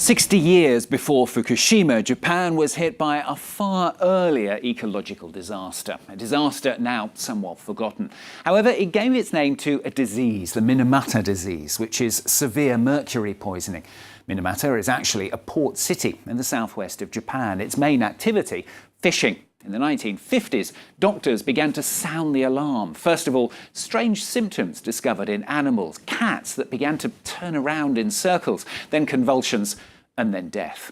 60 years before Fukushima, Japan was hit by a far earlier ecological disaster, a disaster now somewhat forgotten. However, it gave its name to a disease, the Minamata disease, which is severe mercury poisoning. Minamata is actually a port city in the southwest of Japan. Its main activity, fishing. In the 1950s, doctors began to sound the alarm. First of all, strange symptoms discovered in animals, cats that began to turn around in circles, then convulsions, and then death.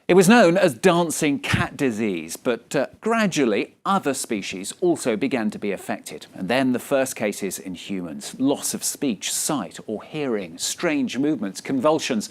It was known as dancing cat disease, but gradually other species also began to be affected. And then the first cases in humans, loss of speech, sight or hearing, strange movements, convulsions,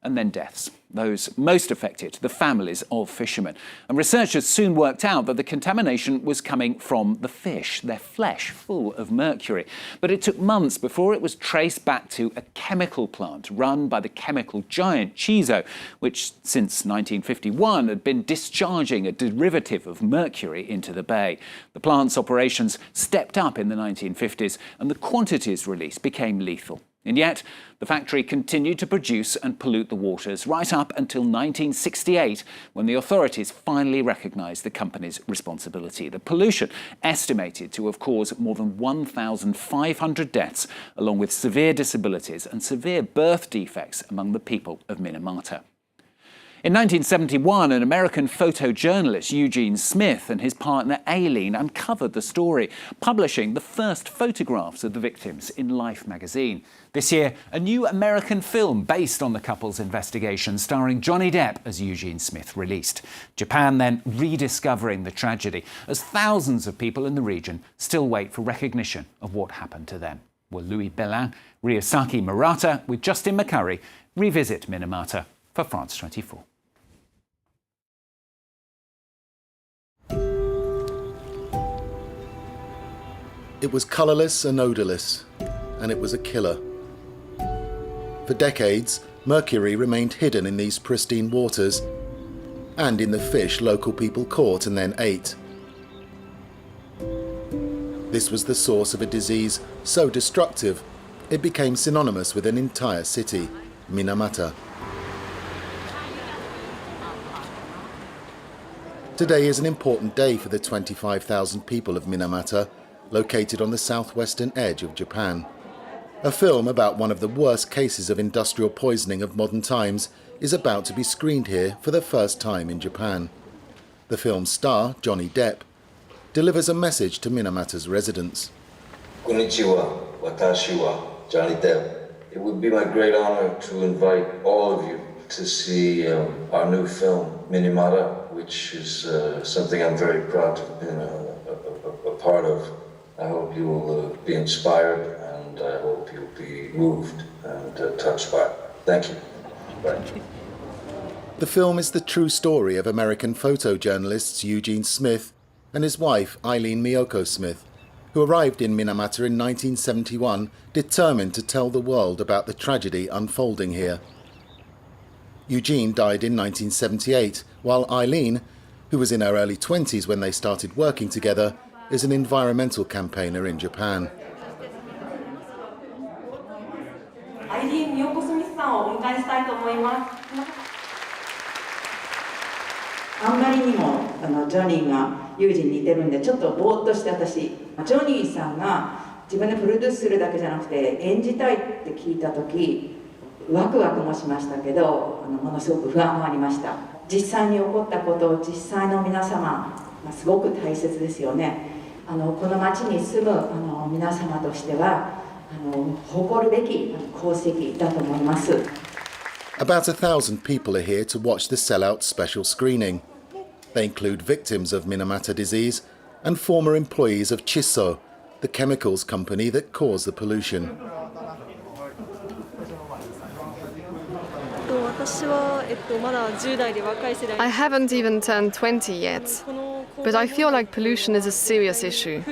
and then deaths. Those most affected, the families of fishermen. And researchers soon worked out that the contamination was coming from the fish, their flesh full of mercury. But it took months before it was traced back to a chemical plant run by the chemical giant Chizo, which since 1951 had been discharging a derivative of mercury into the bay. The plant's operations stepped up in the 1950s and the quantities released became lethal. And yet, the factory continued to produce and pollute the waters right up until 1968, when the authorities finally recognised the company's responsibility. The pollution estimated to have caused more than 1,500 deaths, along with severe disabilities and severe birth defects among the people of Minamata. In 1971, an American photojournalist, Eugene Smith, and his partner Aileen uncovered the story, publishing the first photographs of the victims in Life magazine. This year, a new American film based on the couple's investigation, starring Johnny Depp as Eugene Smith, released. Japan then rediscovering the tragedy, as thousands of people in the region still wait for recognition of what happened to them. Will Louis Bellin, Ryosaki Murata with Justin McCurry revisit Minamata for France 24. It was colourless and odourless, and it was a killer. For decades, mercury remained hidden in these pristine waters and in the fish local people caught and then ate. This was the source of a disease so destructive, it became synonymous with an entire city, Minamata. Today is an important day for the 25,000 people of Minamata, located on the southwestern edge of Japan. A film about one of the worst cases of industrial poisoning of modern times is about to be screened here for the first time in Japan. The film's star, Johnny Depp, delivers a message to Minamata's residents. Konnichiwa, watashi wa Johnny Depp. It would be my great honor to invite all of you to see our new film, Minamata, which is something I'm very proud to have been a part of. I hope you will be inspired, and I hope you'll be moved and touched by it. Thank you. Bye. The film is the true story of American photojournalists Eugene Smith and his wife Aileen Miyoko Smith, who arrived in Minamata in 1971, determined to tell the world about the tragedy unfolding here. Eugene died in 1978, while Aileen, who was in her early 20s when they started working together, is an environmental campaigner in Japan. アイリーン・ミヨコスミスさんをお迎えしたいと思います。あんまりにもジョニーがユージに似てるんでちょっとぼーっとして私ジョニーさんが自分でプロデュースするだけじゃなくて演じたいって聞いた時ワクワクもしましたけどものすごく不安もありました。実際に起こったことを実際の皆様すごく大切ですよね。この町に住む皆様としては誇るべき功績だと思います。 About 1,000 people are here to watch the sellout special screening. They include victims of Minamata disease and former employees of Chiso, the chemicals company that caused the pollution. I haven't even turned 20 yet, but I feel like pollution is a serious issue.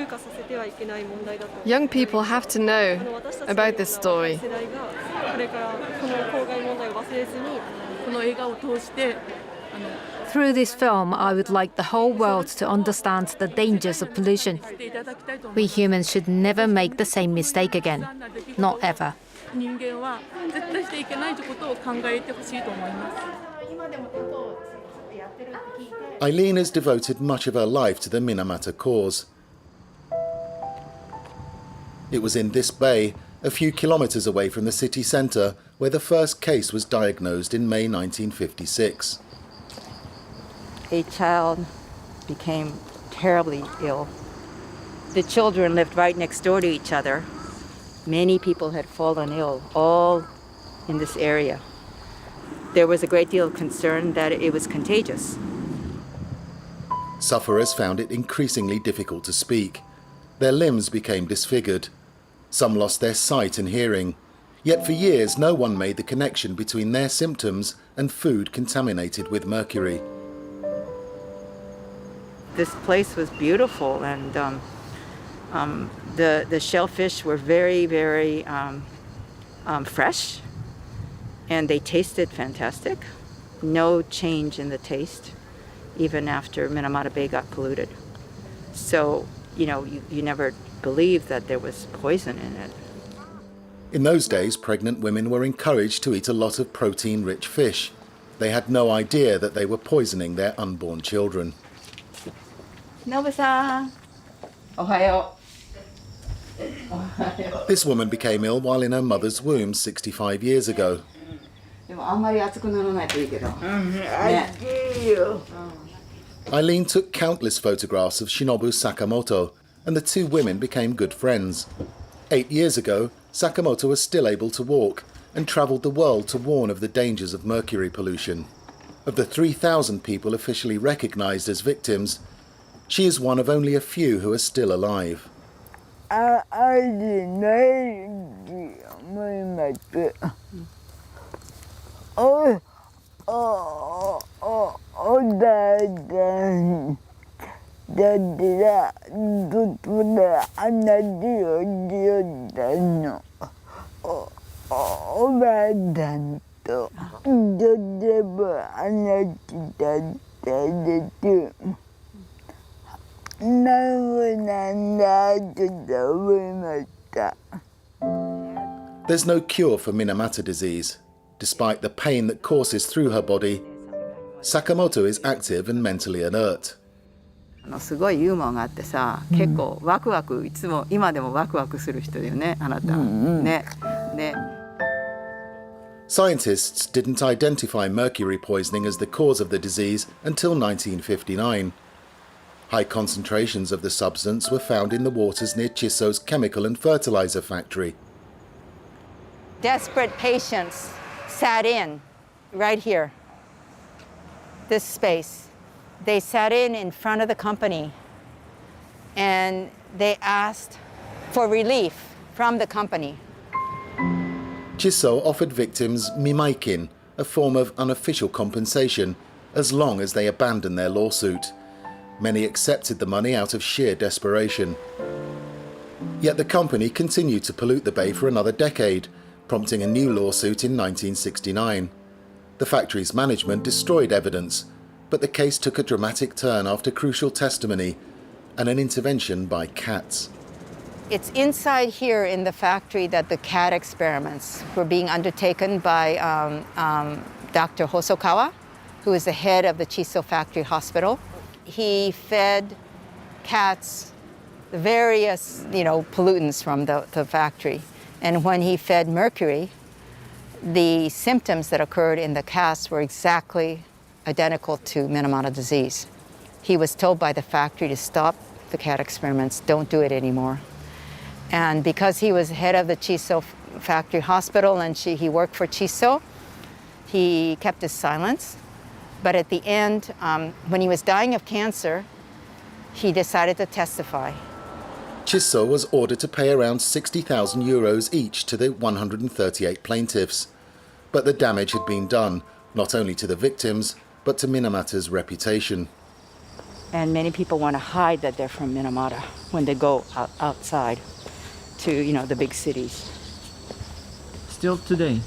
Young people have to know about this story. Through this film, I would like the whole world to understand the dangers of pollution. We humans should never make the same mistake again. Not ever. 人間は絶対していけないということを考えてほしいと思います。 Eileen has devoted much of her life to the Minamata cause. It was in this bay, a few kilometres away from the city centre, where the first case was diagnosed in May 1956. A child became terribly ill. The children lived right next door to each other. Many people had fallen ill, all in this area. There was a great deal of concern that it was contagious. Sufferers found it increasingly difficult to speak. Their limbs became disfigured. Some lost their sight and hearing. Yet for years, no one made the connection between their symptoms and food contaminated with mercury. This place was beautiful, and the shellfish were very, very fresh, and they tasted fantastic. No change in the taste, even after Minamata Bay got polluted. So, you never believed that there was poison in it. In those days, pregnant women were encouraged to eat a lot of protein-rich fish. They had no idea that they were poisoning their unborn children. Nobu-san, ohayo. This woman became ill while in her mother's womb 65 years ago. Eileen took countless photographs of Shinobu Sakamoto, and the two women became good friends. 8 years ago, Sakamoto was still able to walk and travelled the world to warn of the dangers of mercury pollution. Of the 3,000 people officially recognised as victims, she is one of only a few who are still alive. There's no cure for Minamata disease. Despite the pain that courses through her body, Sakamoto is active and mentally alert. すごいユーモアがあってさ、結構ワクワクいつも今でもワクワクする人だよね、あなた。ね。Scientists didn't identify mercury poisoning as the cause of the disease until 1959. High concentrations of the substance were found in the waters near Chiso's chemical and fertilizer factory. Desperate patients sat in right here, this space. They sat in front of the company and they asked for relief from the company. Chiso offered victims mimaikin, a form of unofficial compensation, as long as they abandoned their lawsuit. Many accepted the money out of sheer desperation. Yet the company continued to pollute the bay for another decade, prompting a new lawsuit in 1969. The factory's management destroyed evidence, but the case took a dramatic turn after crucial testimony and an intervention by cats. It's inside here in the factory that the cat experiments were being undertaken by Dr. Hosokawa, who is the head of the Chiso Factory Hospital. He fed cats the various, pollutants from the factory. And when he fed mercury, the symptoms that occurred in the cats were exactly identical to Minamata disease. He was told by the factory to stop the cat experiments, don't do it anymore. And because he was head of the Chiso Factory Hospital and he worked for Chiso, he kept his silence. But at the end, when he was dying of cancer, he decided to testify. Chiso was ordered to pay around €60,000 each to the 138 plaintiffs. But the damage had been done, not only to the victims, but to Minamata's reputation. And many people want to hide that they're from Minamata when they go outside to, the big cities. Still today?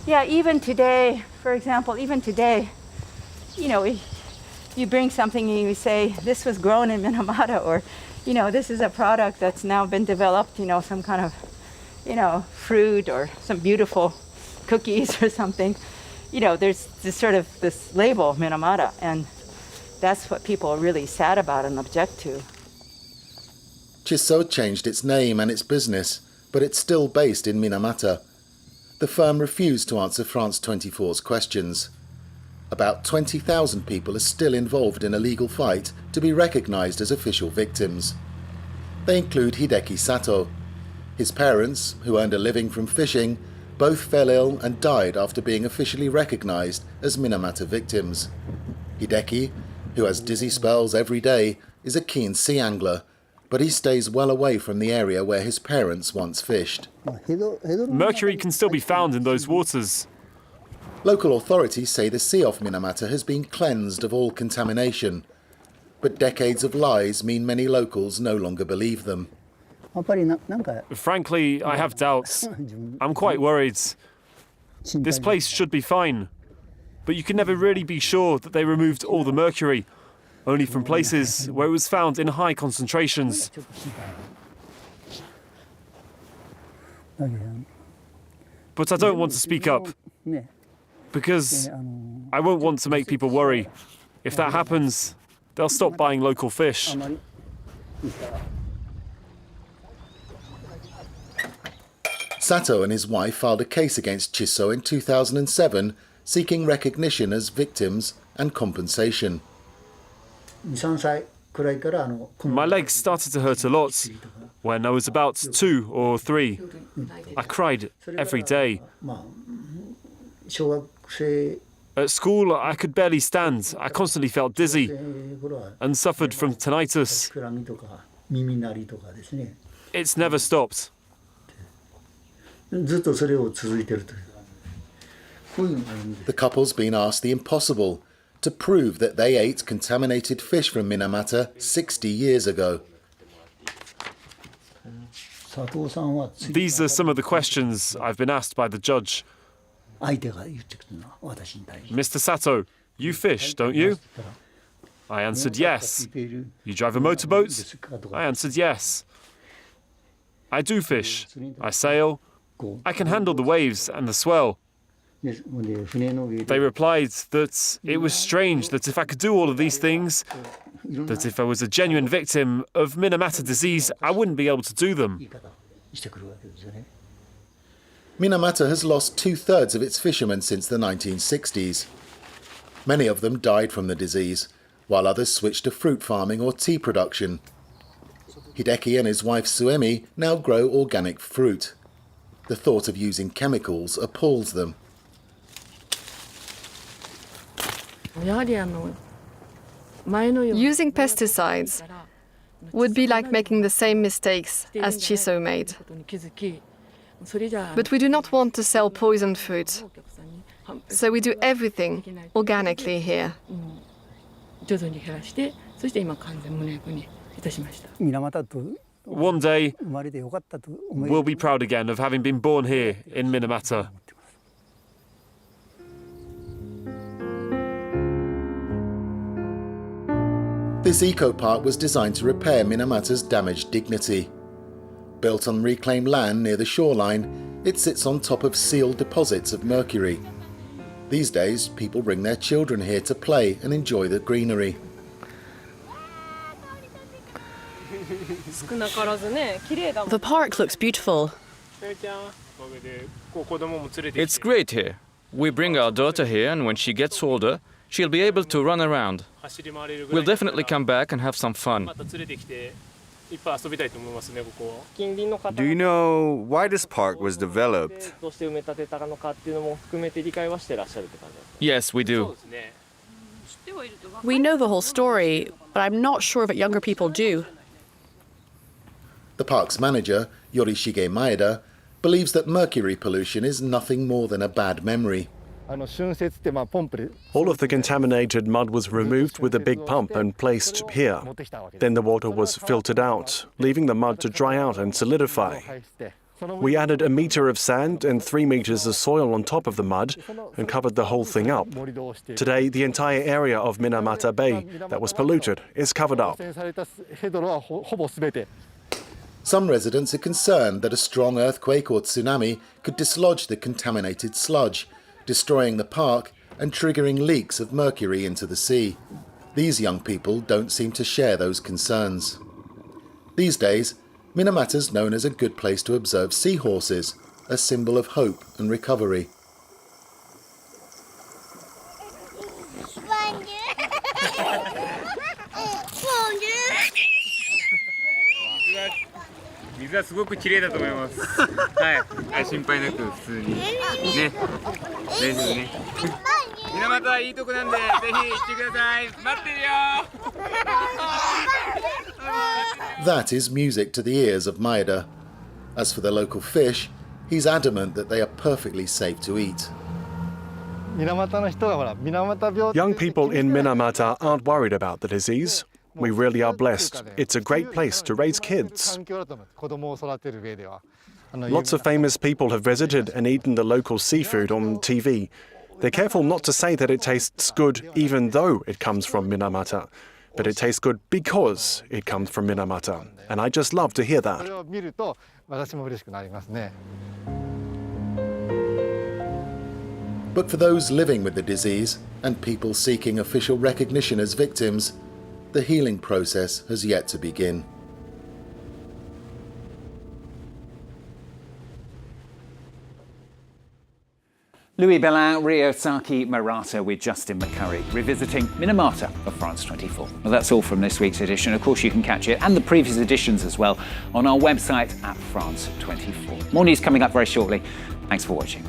Yeah, even today, for example, you bring something and you say, this was grown in Minamata, or, this is a product that's now been developed, some kind of fruit or some beautiful cookies or something, there's this label, Minamata, and that's what people are really sad about and object to. Chisso changed its name and its business, but it's still based in Minamata. The firm refused to answer France 24's questions. About 20,000 people are still involved in a legal fight to be recognised as official victims. They include Hideki Sato. His parents, who earned a living from fishing, both fell ill and died after being officially recognised as Minamata victims. Hideki, who has dizzy spells every day, is a keen sea angler, but he stays well away from the area where his parents once fished. Mercury can still be found in those waters. Local authorities say the sea off Minamata has been cleansed of all contamination, but decades of lies mean many locals no longer believe them. Frankly, I have doubts. I'm quite worried. This place should be fine, but you can never really be sure that they removed all the mercury, only from places where it was found in high concentrations. But I don't want to speak up, because I won't want to make people worry. If that happens, they'll stop buying local fish. Sato and his wife filed a case against Chisso in 2007, seeking recognition as victims and compensation. My legs started to hurt a lot when I was about 2 or 3. I cried every day. At school, I could barely stand. I constantly felt dizzy and suffered from tinnitus. It's never stopped. The couple's been asked the impossible, to prove that they ate contaminated fish from Minamata 60 years ago. These are some of the questions I've been asked by the judge. Mr. Sato, you fish, don't you? I answered yes. You drive a motorboat? I answered yes. I do fish. I sail. I can handle the waves and the swell. They replied that it was strange that if I could do all of these things, that if I was a genuine victim of Minamata disease, I wouldn't be able to do them. Minamata has lost 2/3 of its fishermen since the 1960s. Many of them died from the disease, while others switched to fruit farming or tea production. Hideki and his wife Suemi now grow organic fruit. The thought of using chemicals appalls them. Using pesticides would be like making the same mistakes as Chisso made. But we do not want to sell poisoned fruit, so we do everything organically here. One day, we'll be proud again of having been born here in Minamata. This eco-park was designed to repair Minamata's damaged dignity. Built on reclaimed land near the shoreline, it sits on top of sealed deposits of mercury. These days, people bring their children here to play and enjoy the greenery. The park looks beautiful. It's great here. We bring our daughter here, and when she gets older, she'll be able to run around. We'll definitely come back and have some fun. Do you know why this park was developed? Yes, we do. We know the whole story, but I'm not sure that younger people do. The park's manager, Yorishige Maeda, believes that mercury pollution is nothing more than a bad memory. All of the contaminated mud was removed with a big pump and placed here. Then the water was filtered out, leaving the mud to dry out and solidify. We added 1 meter of sand and 3 meters of soil on top of the mud and covered the whole thing up. Today, the entire area of Minamata Bay that was polluted is covered up. Some residents are concerned that a strong earthquake or tsunami could dislodge the contaminated sludge, destroying the park and triggering leaks of mercury into the sea. These young people don't seem to share those concerns. These days, Minamata's known as a good place to observe seahorses, a symbol of hope and recovery. That is music to the ears of Maeda. As for the local fish, he's adamant that they are perfectly safe to eat. Young people in Minamata aren't worried about the disease. We really are blessed. It's a great place to raise kids. Lots of famous people have visited and eaten the local seafood on TV. They're careful not to say that it tastes good even though it comes from Minamata. But it tastes good because it comes from Minamata. And I just love to hear that. But for those living with the disease and people seeking official recognition as victims, the healing process has yet to begin. Louis Bellin, Ryosaki Murata with Justin McCurry, revisiting Minamata of France 24. Well, that's all from this week's edition. Of course, you can catch it and the previous editions as well on our website at France 24. More news coming up very shortly. Thanks for watching.